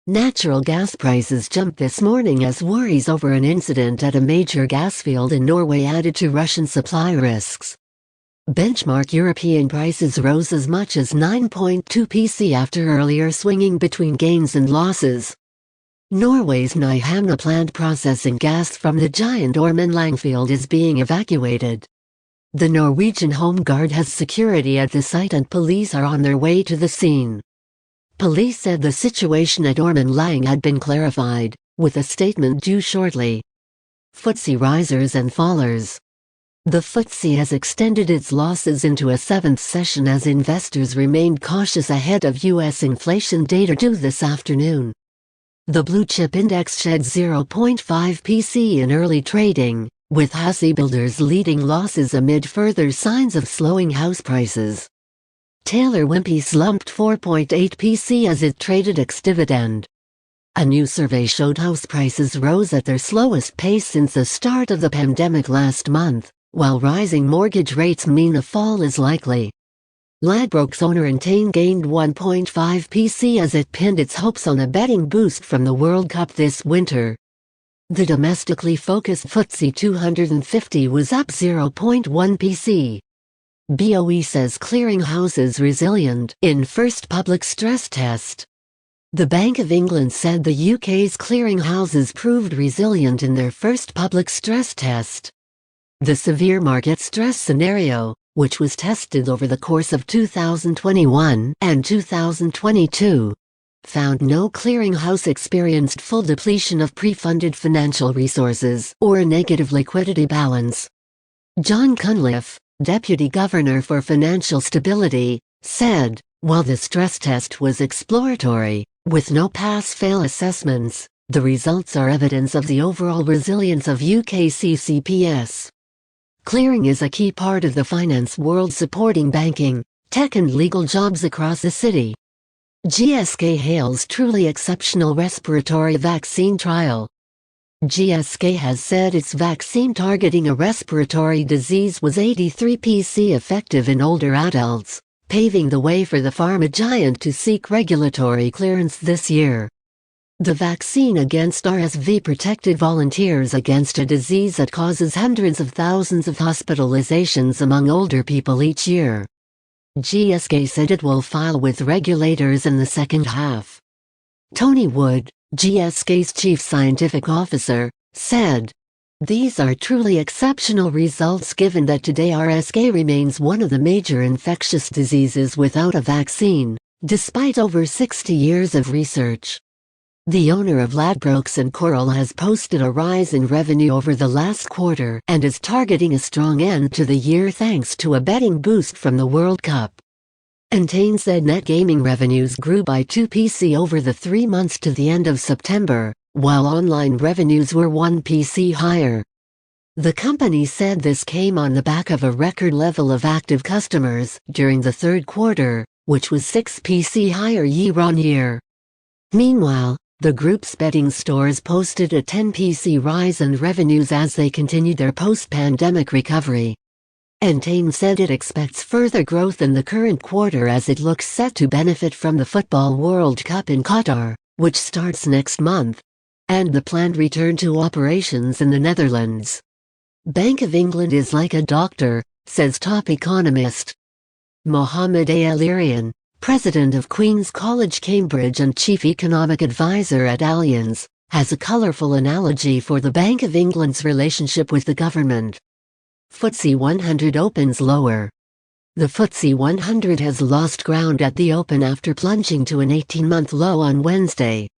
Natural gas prices jumped this morning as worries over an incident at a major gas field in Norway added to Russian supply risks. Benchmark European prices rose as much as 9.2 PC after earlier swinging between gains and losses. Norway's Nyhamna plant processing gas from the giant Ormen Lange field is being evacuated. The Norwegian Home Guard has security at the site and police are on their way to the scene. Police said the situation at Ormen Lange had been clarified, with a statement due shortly. FTSE risers and fallers. The FTSE has extended its losses into a seventh session as investors remained cautious ahead of U.S. inflation data due this afternoon. The blue chip index shed 0.5 PC in early trading, with house builders leading losses amid further signs of slowing house prices. Taylor Wimpey slumped 4.8 PC as it traded ex-dividend. A new survey showed house prices rose at their slowest pace since the start of the pandemic last month, while rising mortgage rates mean a fall is likely. Ladbrokes owner Entain gained 1.5 PC as it pinned its hopes on a betting boost from the World Cup this winter. The domestically focused FTSE 250 was up 0.1 PC. BOE says clearinghouse is resilient in first public stress test. The Bank of England said the UK's clearinghouses proved resilient in their first public stress test. The severe market stress scenario, which was tested over the course of 2021 and 2022, found no clearinghouse experienced full depletion of pre-funded financial resources or a negative liquidity balance. John Cunliffe, Deputy Governor for Financial Stability, said, while the stress test was exploratory, with no pass-fail assessments, the results are evidence of the overall resilience of UK CCPs. Clearing is a key part of the finance world supporting banking, tech and legal jobs across the city. GSK hails truly exceptional respiratory vaccine trial. GSK has said its vaccine targeting a respiratory disease was 83 PC effective in older adults, paving the way for the pharma giant to seek regulatory clearance this year. The vaccine against RSV protected volunteers against a disease that causes hundreds of thousands of hospitalizations among older people each year. GSK said it will file with regulators in the second half. Tony Wood, GSK's chief scientific officer, said, "These are truly exceptional results given that today RSV remains one of the major infectious diseases without a vaccine, despite over 60 years of research." The owner of Ladbrokes and Coral has posted a rise in revenue over the last quarter and is targeting a strong end to the year thanks to a betting boost from the World Cup. Entain said net gaming revenues grew by 2 PC over the 3 months to the end of September, while online revenues were 1 PC higher. The company said this came on the back of a record level of active customers during the third quarter, which was 6 PC higher year-on-year. Meanwhile, the group's betting stores posted a 10 PC rise in revenues as they continued their post-pandemic recovery. Entain said it expects further growth in the current quarter as it looks set to benefit from the Football World Cup in Qatar, which starts next month, and the planned return to operations in the Netherlands. Bank of England is like a doctor, says top economist Mohammed El-Irian, president of Queen's College Cambridge and chief economic advisor at Allianz, has a colourful analogy for the Bank of England's relationship with the government. FTSE 100 opens lower. The FTSE 100 has lost ground at the open after plunging to an 18-month low on Wednesday.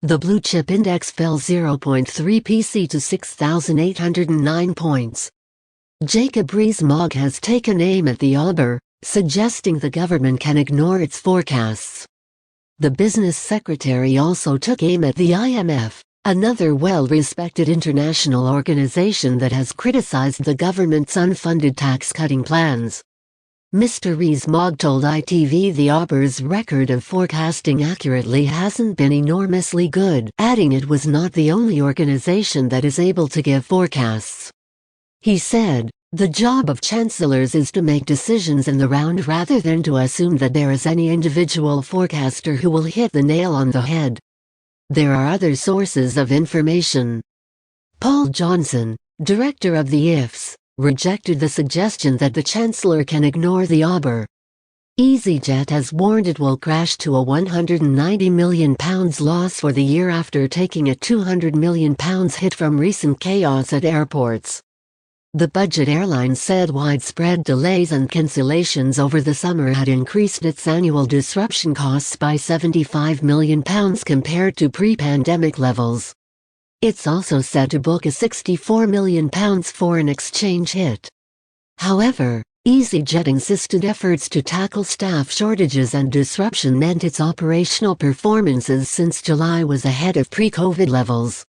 The blue chip index fell 0.3 PC to 6,809 points. Jacob Rees-Mogg has taken aim at the ALBER, suggesting the government can ignore its forecasts. The business secretary also took aim at the IMF, another well-respected international organization that has criticized the government's unfunded tax-cutting plans. Mr. Rees-Mogg told ITV the ALBER's record of forecasting accurately hasn't been enormously good, adding it was not the only organization that is able to give forecasts. He said, "The job of chancellors is to make decisions in the round rather than to assume that there is any individual forecaster who will hit the nail on the head." There are other sources of information. Paul Johnson, director of the IFS, rejected the suggestion that the Chancellor can ignore the ABER. EasyJet has warned it will crash to a £190 million loss for the year after taking a £200 million hit from recent chaos at airports. The budget airline said widespread delays and cancellations over the summer had increased its annual disruption costs by £75 million compared to pre-pandemic levels. It's also said to book a £64 million foreign exchange hit. However, EasyJet insisted efforts to tackle staff shortages and disruption meant its operational performances since July was ahead of pre-COVID levels.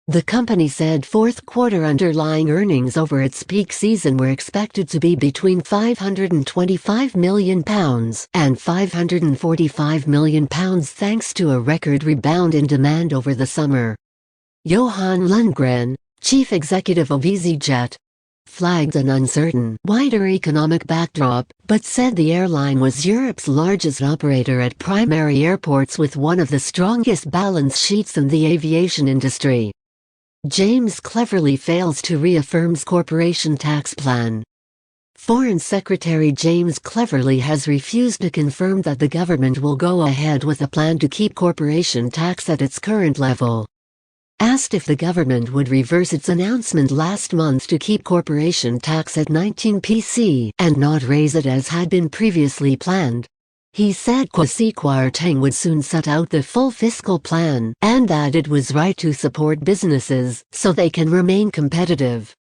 The company said fourth-quarter underlying earnings over its peak season were expected to be between £525 million and £545 million thanks to a record rebound in demand over the summer. Johan Lundgren, chief executive of EasyJet, flagged an uncertain, wider economic backdrop, but said the airline was Europe's largest operator at primary airports with one of the strongest balance sheets in the aviation industry. James Cleverly fails to reaffirms corporation tax plan. Foreign Secretary James Cleverly has refused to confirm that the government will go ahead with a plan to keep corporation tax at its current level. Asked if the government would reverse its announcement last month to keep corporation tax at 19% and not raise it as had been previously planned, he said Kwasi Kwarteng would soon set out the full fiscal plan and that it was right to support businesses so they can remain competitive.